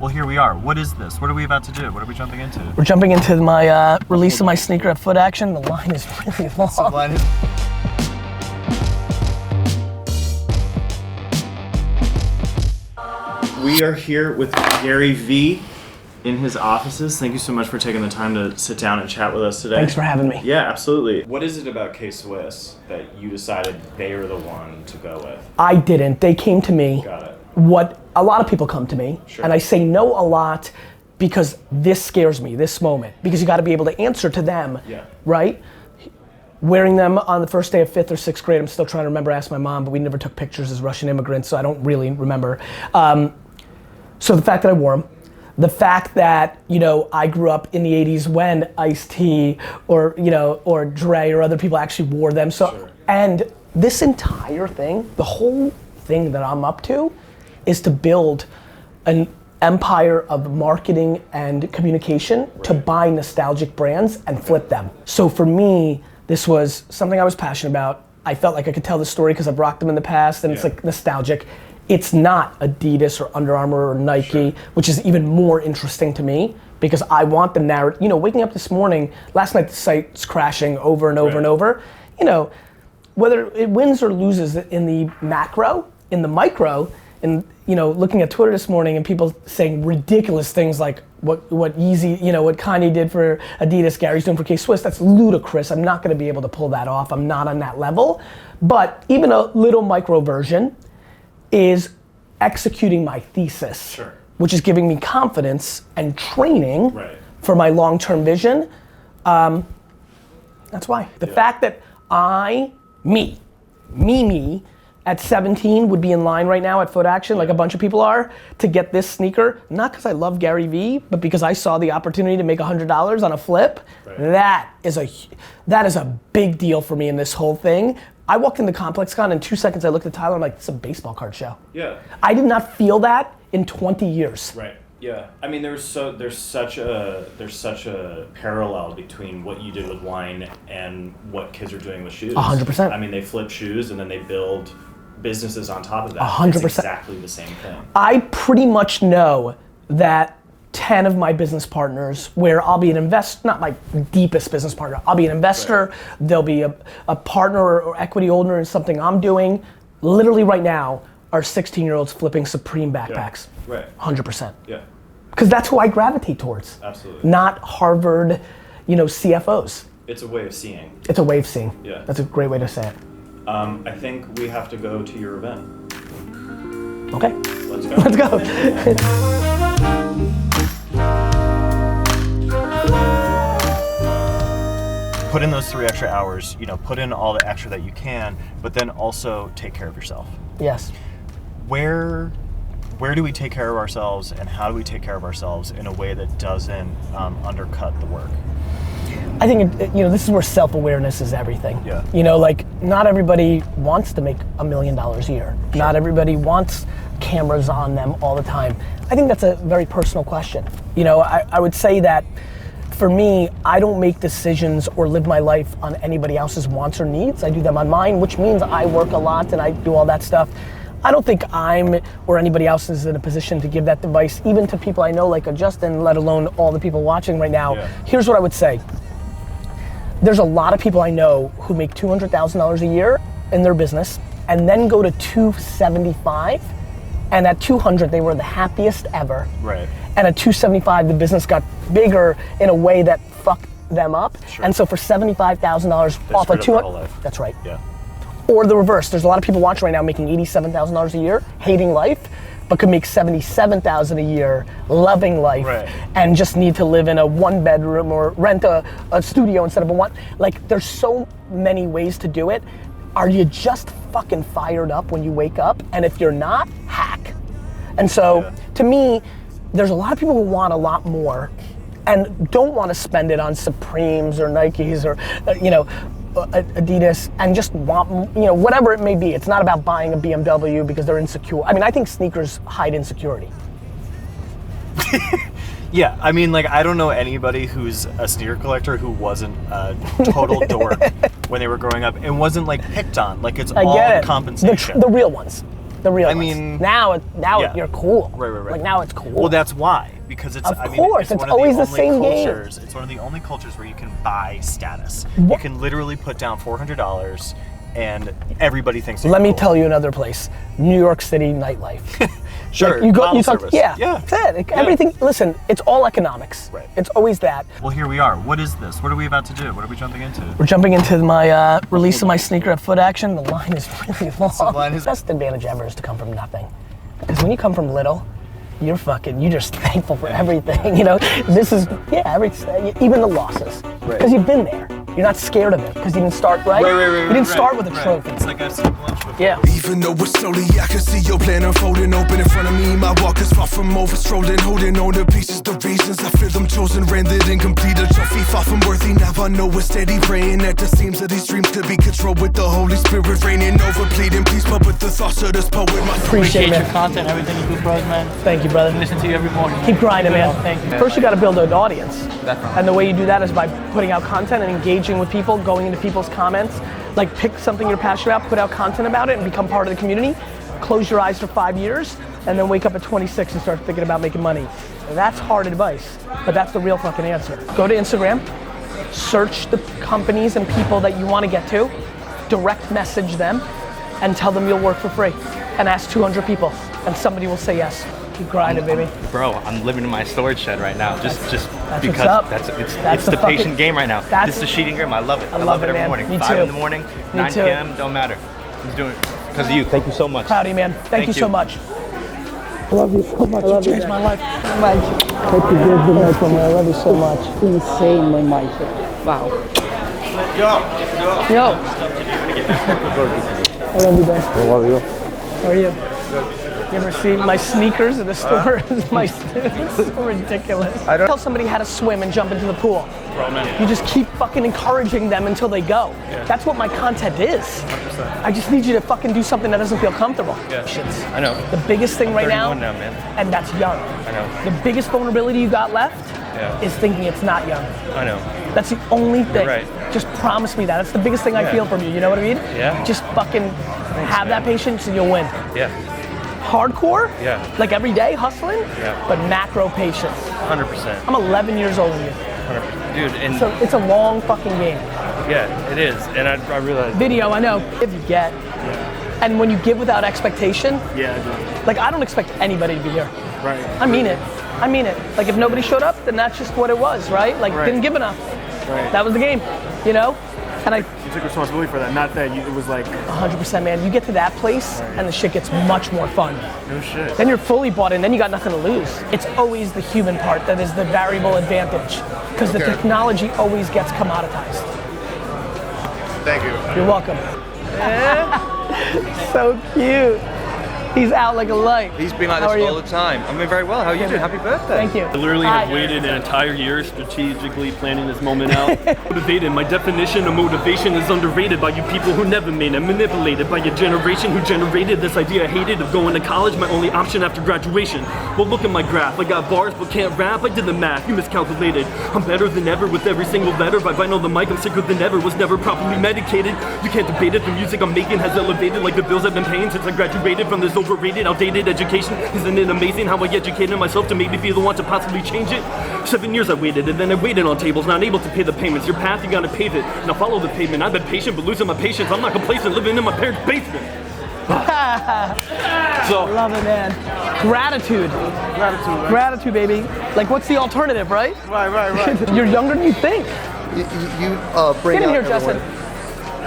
Well, here we are. What is this? What are we about to do? What are we jumping into? We're jumping into my release of my sneaker at Foot Action. The line is really long. So line is... We are here with GaryVee in his offices. Thank you so much for taking the time to sit down and chat with us today. Thanks for having me. Yeah, absolutely. What is it about K-Swiss that you decided they are the one to go with? I didn't. They came to me. Got it. What a lot of people come to me, Sure. and I say no a lot because this scares me, this moment. Because you got to be able to answer to them, right? Wearing them on the first day of 5th or 6th grade, I'm still trying to remember, ask my mom, but we never took pictures as Russian immigrants, so I don't really remember. So the fact that I wore them, the fact that, you know, I grew up in the 80s when Ice-T or, you know, or Dre or other people actually wore them. So, Sure. And this entire thing, the whole thing that I'm up to is to build an empire of marketing and communication to buy nostalgic brands and flip them. So for me, this was something I was passionate about. I felt like I could tell the story because I've rocked them in the past and it's like nostalgic. It's not Adidas or Under Armour or Nike, which is even more interesting to me because I want the narrative. You know, waking up this morning, last night the site's crashing over and over and over. You know, whether it wins or loses in the macro, in the micro, and you know, looking at Twitter this morning and people saying ridiculous things like what Yeezy, you know, what Kanye did for Adidas, Gary's doing for K-Swiss, that's ludicrous. I'm not gonna be able to pull that off. I'm not on that level. But even a little micro version is executing my thesis, which is giving me confidence and training for my long-term vision. That's why. The fact that me, at 17 would be in line right now at Foot Action, like a bunch of people are, to get this sneaker, not because I love GaryVee, but because I saw the opportunity to make $100 on a flip. That is a big deal for me in this whole thing. I walked into ComplexCon in 2 seconds, I looked at Tyler, I'm like, it's a baseball card show. Yeah. I did not feel that in 20 years. Right. Yeah, I mean, there's such a parallel between what you did with wine and what kids are doing with shoes. 100%. I mean, they flip shoes and then they build businesses on top of that. 100%. It's exactly the same thing. I pretty much know that 10 of my business partners, where I'll be an investor, not my deepest business partner, I'll be an investor, there'll be a partner or equity owner in something I'm doing. Literally right now, are 16-year-olds flipping Supreme backpacks. Yeah. Right. 100%. Yeah. Because that's who I gravitate towards. Absolutely. Not Harvard, you know, CFOs. It's a way of seeing. It's a way of seeing. Yeah. That's a great way to say it. I think we have to go to your event. Okay. Let's go. Let's go. Put in those 3 extra hours, you know, put in all the extra that you can, but then also take care of yourself. Yes. Where do we take care of ourselves and how do we take care of ourselves in a way that doesn't undercut the work? I think, you know, this is where self-awareness is everything. Yeah. You know, like, not everybody wants to make $1 million a year. Sure. Not everybody wants cameras on them all the time. I think that's a very personal question. You know, I would say that for me, I don't make decisions or live my life on anybody else's wants or needs. I do them on mine, which means I work a lot and I do all that stuff. I don't think I'm or anybody else is in a position to give that advice, even to people I know like a Justin, let alone all the people watching right now. Yeah. Here's what I would say. There's a lot of people I know who make $200,000 a year in their business and then go to 275, and at 200 they were the happiest ever. Right. And at 275 the business got bigger in a way that fucked them up. Sure. And so for $75,000 off of 200, that's right. Yeah. Or the reverse, there's a lot of people watching right now making $87,000 a year, hating life, but could make $77,000 a year, loving life, and just need to live in a 1-bedroom or rent a studio instead of a one. Like, there's so many ways to do it. Are you just fucking fired up when you wake up? And if you're not, hack. And so, to me, there's a lot of people who want a lot more and don't want to spend it on Supremes or Nikes or, you know, Adidas, and just want, you know, whatever it may be. It's not about buying a BMW because they're insecure. I mean, I think sneakers hide insecurity. Yeah, I mean, like, I don't know anybody who's a sneaker collector who wasn't a total dork when they were growing up and wasn't like picked on. Like, it's all compensation. The real ones. The real ones. mean, now yeah. you're cool. Right. Like now it's cool. Well, that's why. Because it's, Of I mean, course, it's one always the of the same only game. cultures. It's one of the only cultures where you can buy status. You can literally put down $400 and everybody thinks you're Let me cool. tell you another place. New York City nightlife. Sure, Like you bottle talk, service. yeah, Yeah. that's it. Everything, listen, it's all economics. Right. It's always that. Well, here we are. What is this? What are we about to do? What are we jumping into? We're jumping into my release of my sneaker at Foot Action. The line is really long. So the line is- Best advantage ever is to come from nothing. Because when you come from little, you're just thankful for everything. You know, this is, even the losses. Right. Because you've been there. You're not scared of it because you didn't start right. You didn't start with a trophy. It's like I've seen lunch before. Yeah. Even though it's slowly, I can see your plan unfolding open in front of me. My walk is far from over, strolling, holding on to pieces. The reasons I feel them chosen, rendered incomplete. A trophy far from worthy. Now I know we're steady praying at the seams of these dreams to be controlled with the Holy Spirit reigning over, pleading peace, but with the thoughts of this poet. My Appreciate your it. content, everything you do for us, man. Thank you, brother. Listen to you every morning. Keep grinding, man. Thank you, man. First, you got to build an audience. Definitely. And the way you do that is by putting out content and engaging with people, going into people's comments. Like pick something you're passionate about, put out content about it, and become part of the community. Close your eyes for 5 years, and then wake up at 26 and start thinking about making money. That's hard advice, but that's the real fucking answer. Go to Instagram, search the companies and people that you want to get to, direct message them, and tell them you'll work for free. And ask 200 people, and somebody will say yes. Keep grinding, baby. Bro, I'm living in my storage shed right now. Just That's because what's up. it's the patient game right now. This is the sheeting game. I love it. I love it every man. morning. Me 5 too. in the morning, 9 too. p.m. Don't matter. I'm just doing it because of you. Thank you so much. Proud of you, man. Thank you so much. I love you so much. You changed my life. Hope you did the night for me. I love you so much. Insane, my Michael. Wow. Yo. I love you, Ben. I love you. How are you? You ever see my sneakers in the store? It's so ridiculous. Tell somebody how to swim and jump into the pool. You just keep fucking encouraging them until they go. That's what my content is. 100%. I just need you to fucking do something that doesn't feel comfortable. I know. The biggest thing right now, 31 now, man. and that's young. I know. The biggest vulnerability you got left is thinking it's not young. I know. That's the only thing. right. Just promise me that. That's the biggest thing I feel from you. You know what I mean? Yeah. Just fucking have that patience and you'll win. Yeah. Hardcore? Yeah. Like every day hustling? Yeah. But macro patience. 100%. I'm 11 years older than you. 100%. Dude, and So it's a long fucking game. yeah, it is. And I realize. Video, I know. If you get. And when you give without expectation, Yeah, I do. like I don't expect anybody to be here. Right. I mean it. I mean it. Like if nobody showed up, then that's just what it was, right? Like Right. didn't give enough. Right. That was the game, you know? And I You took responsibility for that. Not that it was like, 100%, man. You get to that place and the shit gets much more fun. no shit. Then you're fully bought in, then you got nothing to lose. It's always the human part that is the variable advantage because the technology always gets commoditized. Thank you. You're welcome. So cute. He's out like a light. He's been like How this are you? all the time. I'm doing very well. How are you doing? Happy birthday. Thank you. I literally Hi. have waited an entire year strategically planning this moment out. Motivated. My definition of motivation is underrated by you people who never made it. Manipulated by your generation who generated this idea I hated of going to college, my only option after graduation. Well, look at my graph. I got bars but can't rap. I did the math. You miscalculated. I'm better than ever with every single letter. By vinyl the mic, I'm sicker than ever. Was never properly medicated. You can't debate it. The music I'm making has elevated like the bills I've been paying since I graduated from this overrated, outdated education. Isn't it amazing how I educated myself to make me feel the want to possibly change it? 7 years I waited, and then I waited on tables, not able to pay the payments. Your path, you gotta pave it. Now follow the pavement. I've been patient, but losing my patience. I'm not complacent, living in my parents' basement. So, Love it, man. Gratitude. Gratitude, baby. Like, what's the alternative, right? Right. You're younger than you think. You bring Get in out here, everyone. Justin.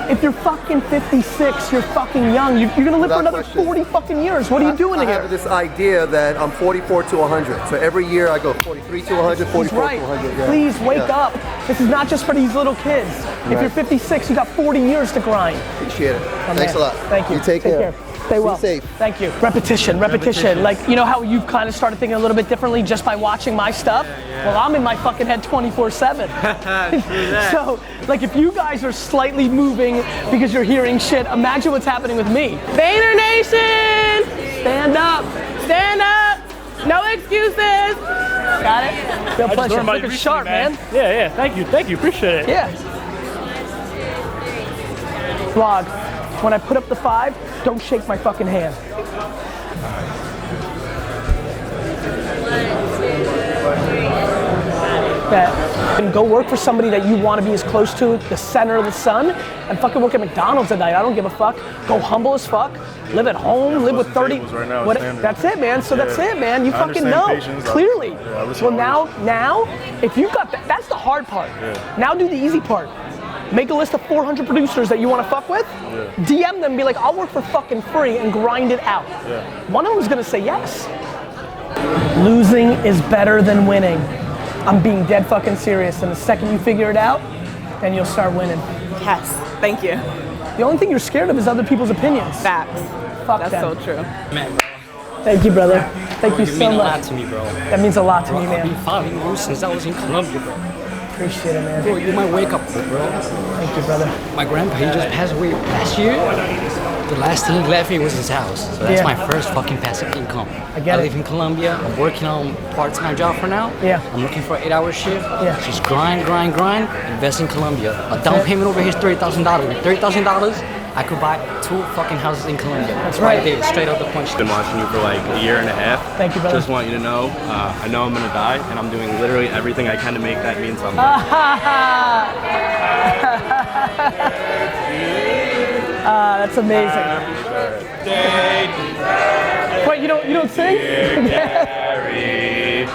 If you're fucking 56, you're fucking young. You're gonna live for Without another question. 40 fucking years. What are you doing I here? have this idea that I'm 44 to 100. So every year I go 43 to 100, He's 44 right. to 100. Yeah. Please wake Yeah. up. This is not just for these little kids. If Right. you're 56, you got 40 years to grind. Appreciate it. My Thanks man. a lot. Thank you. You take care. Stay well. Be safe. Thank you. Repetition. Like, you know how you've kind of started thinking a little bit differently just by watching my stuff? Well, I'm in my fucking head 24/7. So, like, if you guys are slightly moving because you're hearing shit, imagine what's happening with me. Vayner Nation! Stand up. Stand up. No excuses. Got it? Real pleasure. Looking sharp, man. yeah, thank you, appreciate it. Yeah. Vlog. When I put up the 5, Don't shake my fucking hand. That and go work for somebody that you want to be as close to the center of the sun and fucking work at McDonald's at night. I don't give a fuck. Go humble as fuck. Live at home. Live with 30. That's it, man. So that's it, man. You fucking know clearly. Well, now, if you got that, that's the hard part. Now do the easy part. Make a list of 400 producers that you want to fuck with. DM them, be like, I'll work for fucking free and grind it out. One of them is gonna say yes. Losing is better than winning. I'm being dead fucking serious, and the second you figure it out, then you'll start winning. Yes, thank you. The only thing you're scared of is other people's opinions. Facts. Fuck That's them. so true. Man, bro. Thank you, brother. Thank you so much. You mean a lot to me, bro. That means a lot to me, man. I've been following you since I was in Colombia, bro. Appreciate it, man. Bro, you're my wake-up call, bro. Thank you, brother. My grandpa, he just passed away last year. The last thing he left me was his house. So that's my first fucking passive income. I live in Colombia. I'm working on part-time job for now. I'm looking for an 8-hour shift. Just grind. Invest in Colombia. A down payment over here is $30,000. With $30,000, I could buy 2 fucking houses in Colombia. That's right there, straight out the punch. Been watching you for like a year and a half. Thank you, brother. Just want you to know, I know I'm gonna die, and I'm doing literally everything I can to make that mean something. That's amazing. Wait, you don't sing? Gary,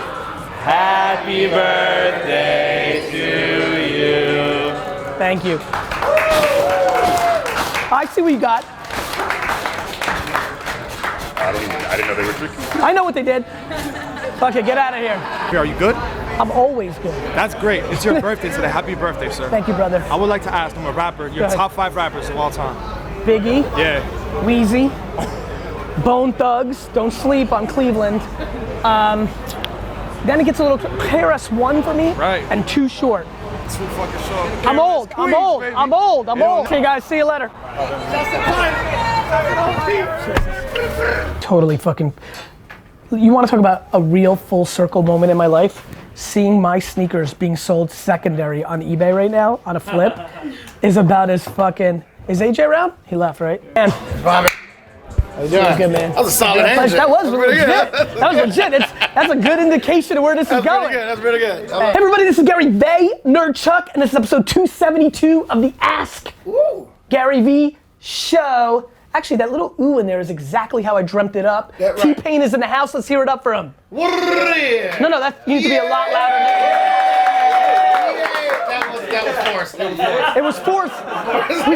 happy birthday to you. Thank you. I see what you got. I didn't know they were drinking. I know what they did. Fuck it, get out of here. Are you good? I'm always good. That's great. It's your birthday today. Happy birthday, sir. Thank you, brother. I would like to ask, I'm a rapper, your top 5 rappers of all time. Biggie. Yeah. Wheezy. Bone Thugs. Don't sleep on Cleveland. Then it gets a little KRS-One for me. Right. And Too Short. Too fucking short. I'm old. Okay, guys, see you later. Totally fucking. You want to talk about a real full circle moment in my life? Seeing my sneakers being sold secondary on eBay right now on a flip is about as fucking. Is AJ around? He left, right? And Robert. How you doing? Good, man. That was a solid answer. That was legit. That was legit. That's a good indication of where this is going. That's pretty good. Hey, everybody, this is Vaynerchuk, and this is episode 272 of the AskGaryVee show. Actually, that little ooh in there is exactly how I dreamt it up. Right. T-Pain is in the house. Let's hear it up for him. No, that needs to be a lot louder. That was forced. It was forced. We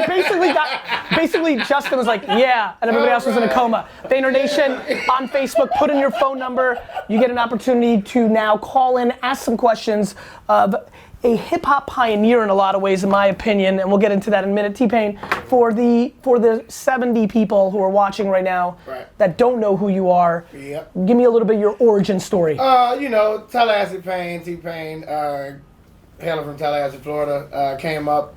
basically Justin was like, yeah, and everybody else was in a coma. Vayner Nation on Facebook, put in your phone number. You get an opportunity to now call in, ask some questions of a hip hop pioneer in a lot of ways, in my opinion, and we'll get into that in a minute. T-Pain, for the 70 people who are watching right now that don't know who you are, give me a little bit of your origin story. Tallahassee Pain, T-Pain, hailing from Tallahassee, Florida, came up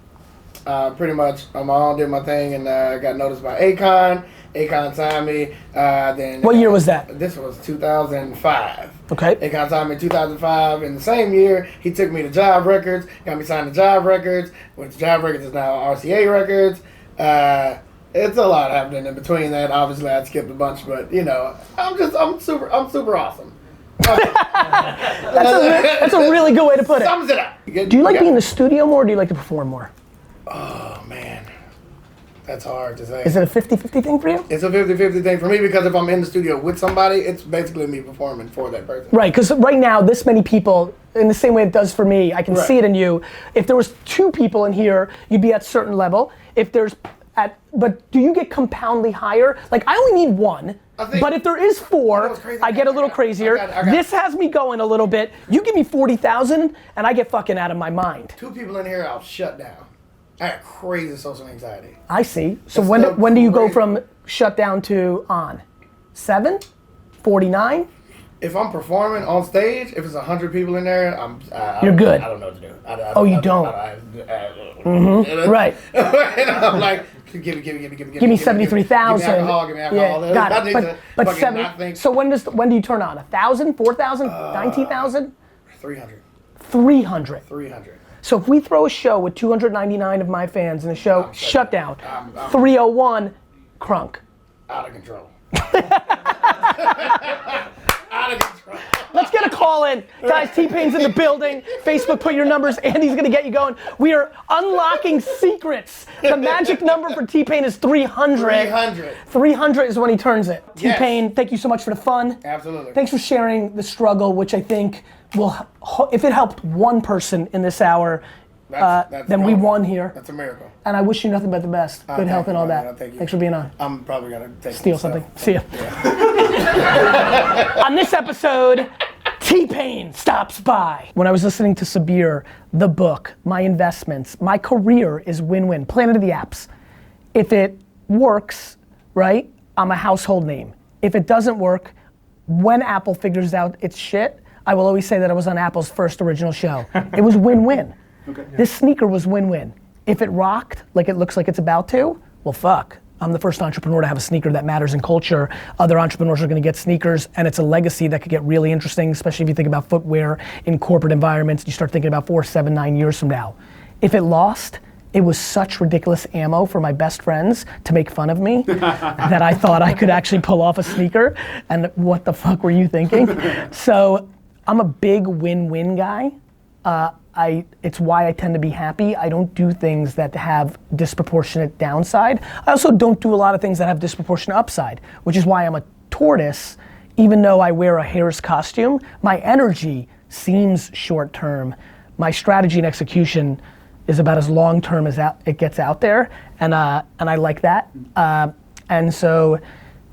pretty much on my own, did my thing, and got noticed by Akon. Akon signed me. Then what year was that? This was 2005. Okay. Akon signed me in 2005. In the same year, he took me to Jive Records, got me signed to Jive Records, which Jive Records is now RCA Records. It's a lot happening in between that. Obviously, I skipped a bunch, but I'm super awesome. That's a really good way to put it. Sums it up. Do you like being in the studio more, or do you like to perform more? Oh man, that's hard to say. Is it a 50-50 thing for you? It's a 50-50 thing for me because if I'm in the studio with somebody, it's basically me performing for that person. Right, because right now, this many people, in the same way it does for me, I can see it in you. If there was 2 people in here, you'd be at a certain level. But do you get compoundly higher? Like, I only need 1. But if there is 4, I get a little crazier. This has me going a little bit. You give me 40,000 and I get fucking out of my mind. 2 people in here, I'll shut down. I have crazy social anxiety. I see. So when do you go from shut down to on? 7? 49? If I'm performing on stage, if it's 100 people in there, you're good. I don't know what to do. You don't? Right. I'm like, give me 73,000. Give me alcohol. Yeah, got it. But 7. So when do you turn on? 1,000, 4,000, 19,000? 300. 300. 300. So if we throw a show with 299 of my fans in the show, shut down. 301, crunk. Out of control. Out of control. Let's get a call in. Guys, T-Pain's in the building. Facebook, put your numbers. Andy's gonna get you going. We are unlocking secrets. The magic number for T-Pain is 300. 300. 300 is when he turns it. Yes. T-Pain, thank you so much for the fun. Absolutely. Thanks for sharing the struggle, which I think will, if it helped one person in this hour, then we won here. That's a miracle. And I wish you nothing but the best. Good health and all that. Thank you. Thanks for being on. I'm probably gonna steal something. See ya. On this episode, T-Pain stops by. When I was listening to Sabir, the book, my investments, my career is win-win. Planet of the Apps. If it works, right, I'm a household name. If it doesn't work, when Apple figures out its shit, I will always say that I was on Apple's first original show. It was win-win. Okay. This sneaker was win-win. If it rocked like it looks like it's about to, well, fuck. I'm the first entrepreneur to have a sneaker that matters in culture. Other entrepreneurs are gonna get sneakers, and it's a legacy that could get really interesting, especially if you think about footwear in corporate environments. You start thinking about 4, 7, 9 years from now. If it lost, it was such ridiculous ammo for my best friends to make fun of me that I thought I could actually pull off a sneaker, and what the fuck were you thinking? So I'm a big win-win guy. It's why I tend to be happy. I don't do things that have disproportionate downside. I also don't do a lot of things that have disproportionate upside, which is why I'm a tortoise. Even though I wear a hare's costume, my energy seems short term. My strategy and execution is about as long term as it gets out there, and I like that. And so,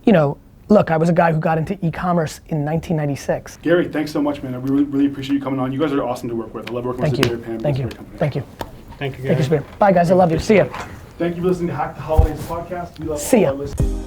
you know, look, I was a guy who got into e-commerce in 1996. Gary, thanks so much, man. I really appreciate you coming on. You guys are awesome to work with. I love working with Gary, Pam. Thank you. Thank you. Thank you, Gary. Thank you, Bye, guys. I love you. See ya. Thank you for listening to Hack the Holidays podcast. We love all our listeners.